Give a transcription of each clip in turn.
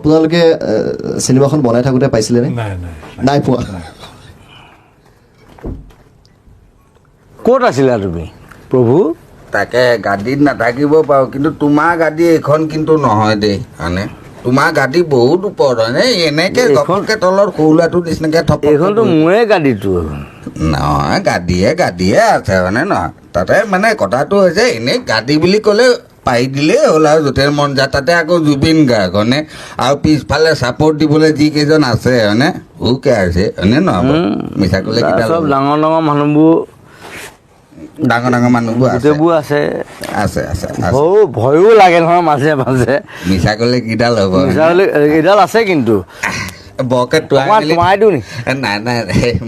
আপোনালোকে চিনেমাখন বনাই থাকোঁতে পাইছিলেনে? নাই পোৱা। ক'ত আছিলা তুমি প্ৰভু? তাকে গাদীত নাথাকিব পাৰোঁ, কিন্তু তোমাৰ গাদী এইখন কিন্তু নহয় দেই, মানে তোমাৰ গাদী বহুত ওপৰত হয় নে? এনেকে ঘপককে তলত সৰু ল'ৰাটোৰ নিচিনাকে থপ। এইখনতো মোৰে গাড়ীটো। নহয়, গাদীয়ে আছে মানে নহয়। তাতে মানে কথাটো হৈছে এনেই গাদী বুলি ক'লে পাৰি দিলেই হ'ল আৰু য'তে মন যায়। তাতে আকৌ জুবিন গাৰ্গ হয়নে, আৰু পিছফালে ছাপৰ্ট দিবলৈ যিকেইজন আছে হয়নে, হুকে আছে হয়নে নহয়? মিছা ক'লে কিবা চব ডাঙৰ ডাঙৰ মানুহবোৰ, মানুহবোৰ আছে। ভয়ো লাগে নহয় মাজে মাজে। মিছা ক'লে কিডাল হ'ব? এইডাল আছে কিন্তু বৰকে তোমাই দিওঁ নি? নাই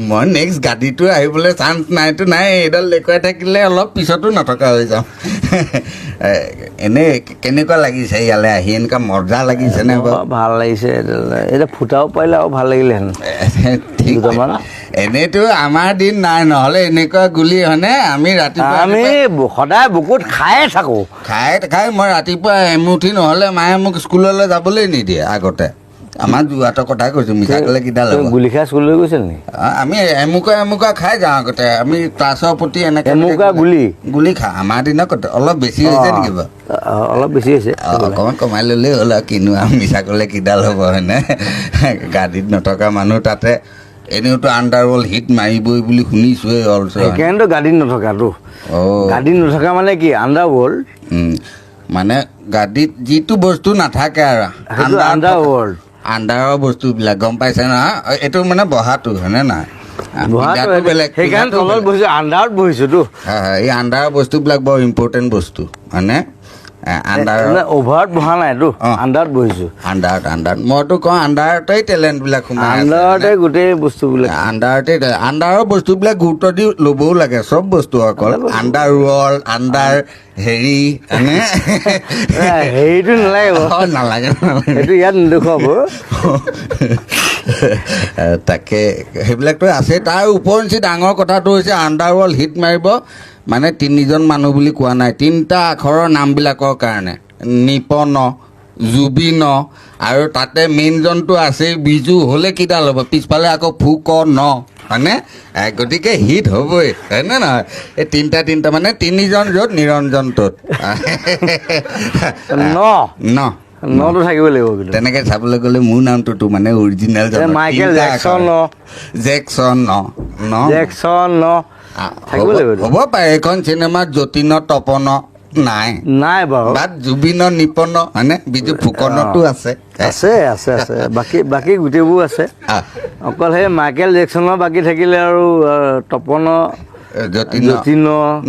মই নেক্সট গাড়ীটো আহিবলৈ চান্স নাইতো নাই। এইডাল দেখুৱাই থাকিলে অলপ পিছতো নথকা হৈ যাওঁ। এনেই কেনেকুৱা লাগিছে ইয়ালৈ আহি? এনেকুৱা মজা লাগিছে নে বাৰু? ভাল লাগিছে। এতিয়া ফুটাব পাৰিলে আৰু ভাল লাগিলেহেঁতেন। ঠিক এনেইতো আমাৰ দিন নাই, নহ'লে এনেকুৱা গুলি হয়নে? আমি ৰাতিপুৱা সদায় বুকুত খায়ে থাকোঁ। খাই মই ৰাতিপুৱা এমুঠি নহ'লে মায়ে মোক স্কুললৈ যাবলৈ নিদিয়ে আগতে। আমাৰ যোৰহাটৰ কথাই কৈছোঁ, মিছা ক'লে কিডাল হ'ব? গুলি খাই স্কুললৈ গৈছিল নেকি? আমি এমুকা খাই যাওঁ আগতে। আমি ক্লাছৰ প্ৰতি এনেকৈ গুলি খাওঁ। আমাৰ দিনত অলপ বেছি হৈছে নেকি বাৰু? অলপ বেছি হৈছে। অকণমান কমাই ল'লেই হ'ল আৰু কিনো আৰু মিছা ক'লে কিডাল হ'ব হয়নে? গাড়ীত নথকা মানুহ তাতে এনেওতো আণ্ডাৰৱৰ্ল্ড হিট মাৰিবই বুলি শুনিছোঁৱেই। সেইকাৰণেতো গাড়ীত নথকাটো। গাড়ীত নথকা মানে কি আণ্ডাৰৱৰ্ল্ড, মানে গাড়ীত যিটো বস্তু নাথাকে আৰু আণ্ডাৰৱৰ্ল্ড, আণ্ডাৰৰ বস্তুবিলাক গম পাইছে নহয়? এইটো মানে বহাটো হয়নে নাই? সেইকাৰণে তলত বহিছোঁ, আণ্ডাৰত বহিছোঁতো। হয়, এই আণ্ডাৰৰ বস্তুবিলাক বৰ ইম্পৰ্টেণ্ট বস্তু হয়নে? অভাৰত বহা নাইতো, আণ্ডাৰত বহিছোঁ। আণ্ডাৰত মইতো কওঁ আণ্ডাৰতেই টেলেণ্টবিলাক সোমাই আছে। আণ্ডাৰতে গোটেই বস্তুবিলাক, আণ্ডাৰৰ বস্তুবিলাক গুৰুত্ব দি ল'বও লাগে। চব বস্তু অকল আণ্ডাৰ ৱৰ্ল্ড, আণ্ডাৰ হেৰি হয়নে? হেৰিটো নালাগে, সেইটো ইয়াত নেদেখুৱাব। তাকে সেইবিলাকতো আছে। তাৰ ওপৰঞ্চি ডাঙৰ কথাটো হৈছে আণ্ডাৰৱৰ্ল্ড হিট মাৰিব মানে 3জন মানুহ বুলি কোৱা নাই, 3টা আখৰৰ নামবিলাকৰ কাৰণে। নিপন, জুবিন, আৰু তাতে মেইনজনটো আছেই বিজু। হ'লে কিডাল হ'ব? পিছফালে আকৌ ফুকন হয়নে? গতিকে হিট হ'বই হয়নে নহয়? এই তিনিটা মানে 3জন য'ত নিৰঞ্জন ত'ত নটো থাকিব লাগিব। তেনেকৈ চাবলৈ গ'লে মোৰ নামটোতো মানে অৰিজিনেল মাইকেল জেকচন হ'ব পাৰে। এইখন চিনেমাত যতীন তপন নাই বাৰু, বাট জুবিন নিপন হয়নে? বিজু ফুকনতো আছে। বাকী গোটেইবোৰ আছে। অকল সেই মাইকেল জেকচনৰ বাকী থাকিলে আৰু তপন, যতীন,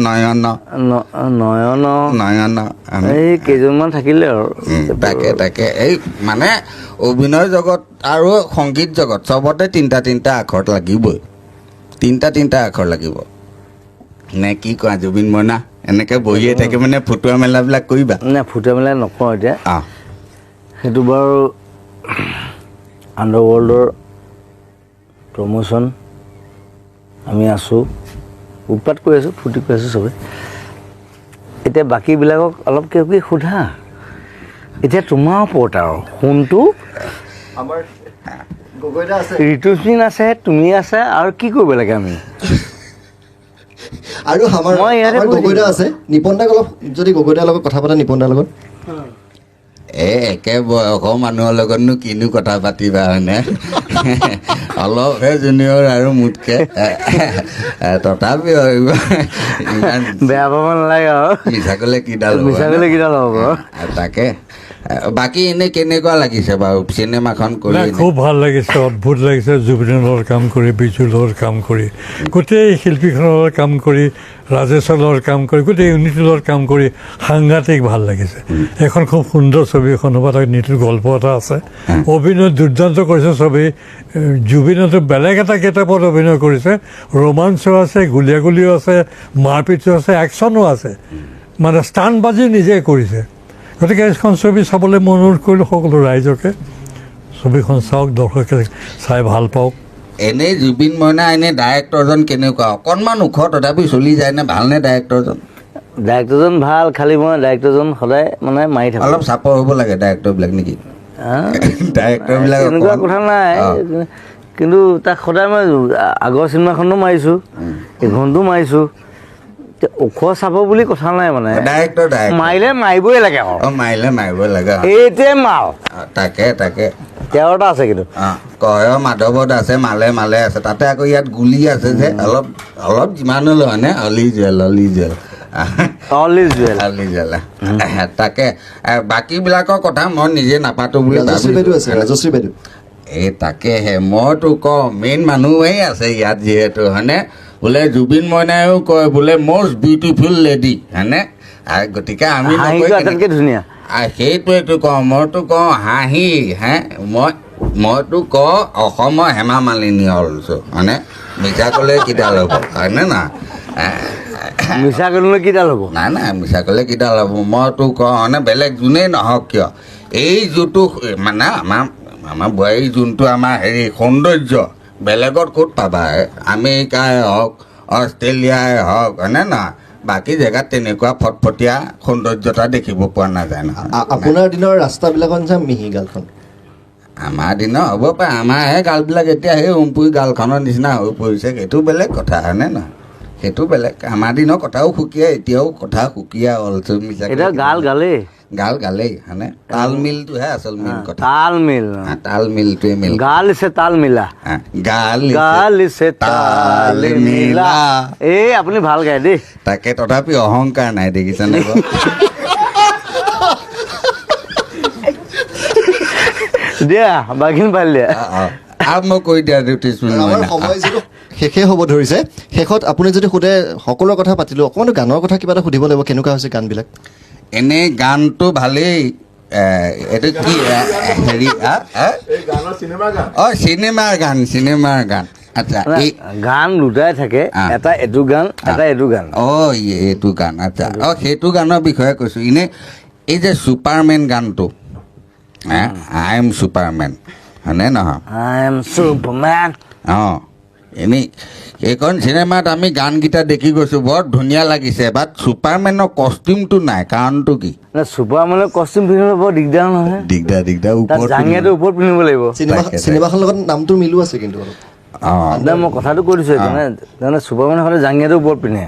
নয়ন এই কেইজনমান থাকিলে আৰু। তাকে এই মানে অভিনয় জগত আৰু সংগীত জগত চবতে 3টা আখৰ লাগিবই। 3টা আখৰ লাগিব নে কি কোৱা জুবিন মইনা? এনেকৈ বহিয়ে থাকি মানে ফুটোৱা মেলাবিলাক কৰিবা? নাই, ফুটোৱা মেলা নকওঁ এতিয়া। সেইটো বাৰু আণ্ডাৰৱৰ্ল্ডৰ প্ৰমোশ্যন আমি আছোঁ, উৎপাত কৰি আছোঁ, ফূৰ্তি কৰি আছোঁ চবেই। এতিয়া বাকীবিলাকক অলপ কিবা কিবি সোধা। এতিয়া তোমাৰ ওপৰত আৰু ফোনটো ঋতুস্মিন আছে, তুমি আছে, আৰু কি কৰিব লাগে আমি? আৰু মই গগৈদা আছে, নিপন দাক অলপ যদি গগৈদাৰ লগত কথা পাতা, নিপন দাৰ লগত। একে বয়সৰ মানুহৰ লগতনো কিনো কথা পাতিবা হয়নে? অলপহে জুনিয়ৰ আৰু মোতকৈ, তথাপিও ইমান বেয়া পাব নালাগে আৰু। মিছা ক'লে কিডাল হ'ব? তাকে বাকী এনেই কেনেকুৱা লাগিছে বাৰু চিনেমাখন কৰি? খুব ভাল লাগিছে, অদ্ভুত লাগিছে। জুবিনৰ লগত কাম কৰি, বিজুৰ লগত কাম কৰি, গোটেই শিল্পীখনৰ লগত কাম কৰি, ৰাজেশৰ লগত কাম কৰি, গোটেই ইউনিটিৰ লগত কাম কৰি সাংঘাতিক ভাল লাগিছে। এখন খুব সুন্দৰ ছবি এখন হ'ব। তাত নীতিৰ গল্প এটা আছে, অভিনয় দুৰ্দান্ত কৰিছে ছবি। জুবিনতো বেলেগ এটা গেটআপত অভিনয় কৰিছে, ৰোমাঞ্চো আছে, গুলীয়াগুলিও আছে, মাৰপিটো আছে, একশ্যনো আছে, মানে ষ্টাণ্টবাজি নিজে কৰিছে। গতিকে এইখন ছবি চাবলৈ মই অনুৰোধ কৰিলোঁ সকলো ৰাইজকে, ছবিখন চাওক, দৰ্শকে চাই ভাল পাওক। এনেই জুবিন মইনা এনেই ডাইৰেক্টৰজন কেনেকুৱা? অকণমান ওখ তথাপি চলি যায়নে? ভালনে ডাইৰেক্টৰজন? ডাইৰেক্টৰজন ভাল, খালি মই ডাইৰেক্টৰজন সদায় মানে মাৰি থাকোঁ। অলপ চাপৰ হ'ব লাগে ডাইৰেক্টৰবিলাক নেকি? ডাইৰেক্টৰবিলাক তেনেকুৱা কথা নাই, কিন্তু তাক সদায় মই আগৰ চিনেমাখনো মাৰিছোঁ, এইখনতো মাৰিছোঁ। ওখ চাব বুলি কথা নাই মানে, ডাইৰেক্টৰ মাৰিলে মাৰিবই লাগে আৰু মাৰিলে মাৰিব লাগে। এইটোৱে মাল। তাকে 13টা আছে কিন্তু কয় মাধৱত আছে, মালে মালে আছে, তাতে আকৌ ইয়াত গুলি আছে যে অলপ যিমান হ'লেও হয়নে, অলি জুৱেল তাকে বাকীবিলাকৰ কথা মই নিজে নাপাতো বুলি ৰাজশ্ৰী বাইদেউ আছে, ৰাজশ্ৰী বাইদেউ। এই তাকেহে মইতো কওঁ মেইন মানুহেই আছে ইয়াত যিহেতু হয়নে, বোলে জুবিন মইনায়ো কয় বোলে মষ্ট বিউটিফুল লেডি হয়নে, গতিকে আমি আটাইতকৈ ধুনীয়া। সেইটোৱেতো কওঁ, মইতো কওঁ হাঁহি মইতো কওঁ অসমৰ হেমা মালিনী হ'লছো হয়নে, মিছা ক'লে কিডাল হ'ব হয়নে না, মিছা ক'লে কিডাল হ'ব, নাই মিছা ক'লে কিডাল হ'ব, মইতো কওঁ মানে বেলেগ যোনেই নহওক কিয় এই যোনটো মানে আমাৰ বোৱাৰী যোনটো আমাৰ হেৰি সৌন্দৰ্য বেলেগত ক'ত পাবা, আমেৰিকাই হওক অষ্ট্ৰেলিয়াই হওক হয়নে নহয়, বাকী জেগাত তেনেকুৱা ফটফটীয়া সৌন্দৰ্যতা দেখিব পোৱা নাযায় নহয়। আপোনাৰ দিনৰ ৰাস্তাবিলাকত নিচিনা মিহি গালখন, আমাৰ দিনৰ হ'ব পাৰে, আমাৰহে গালবিলাক এতিয়া সেই উমপুৰি গালখনৰ নিচিনা হৈ পৰিছে, সেইটো বেলেগ কথা হয়নে নহয়, সেইটো বেলেগ। আমাৰ দিনৰ কথাও সুকীয়া, এতিয়াও কথা সুকীয়া অলছো মিছা এতিয়া গালেই হয়নে, তাল মিলটোহে আচল মেইন কথা, তাল মিলটোৱে মিল গাল ইছে তাল মিলা, গাল ইছে তাল মিলা। এই আপুনি ভাল গায় দেই। তাকে তথাপি অহংকাৰ নাই দেখিছেনে দিয়া বাকীখিনি পালি দিয়া আৰু মই কৈ দিয়া জ্যোতিষমণি আমাৰ সময় যিটো শেষেই হ'ব ধৰিছে, শেষত আপুনি যদি সোধে সকলোৰে কথা পাতিলোঁ, অকণমান গানৰ কথা কিবা এটা সুধিব লাগিব, কেনেকুৱা হৈছে গানবিলাক? এনেই গানটো ভালেই, এইটো কি হেৰি চিনেমাৰ গান আচ্ছা, এই গান দুটাই থাকে, এটা এইটো গান, এটা এইটো গান। এইটো গান আচ্ছা, সেইটো গানৰ বিষয়ে কৈছোঁ। এনেই এই যে ছুপাৰমেন গানটো, আই এম ছুপাৰমেন হয়নে নহয়, আই এম ছুপাৰমেন, এনেই এইখন চিনেমাত আমি গানকেইটা দেখি গৈছোঁ, বৰ ধুনীয়া লাগিছে, বাট ছুপাৰমেনৰ কষ্টিউমটো নাই, কাৰণটো কি? ছুপাৰমেনৰ কষ্টিউম পিন্ধিবলৈ বৰ দিগদাৰ নহয়, দিগদাৰ জাঙিয়াটো ওপৰত পিন্ধিব লাগিব। চিনেমাখনৰ লগত নামটো মিলো আছে কিন্তু অলপ। মই কথাটো কৈ দিছোঁ, তাৰমানে ছুপাৰমেনে হ'লে জাঙিয়াটো ওপৰত পিন্ধে,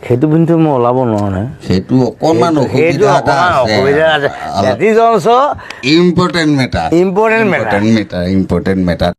সেইটো পিন্ধি মই ওলাব নোৱাৰো নহয়, সেইটো অকণমান অসুবিধা আছে। Important matter.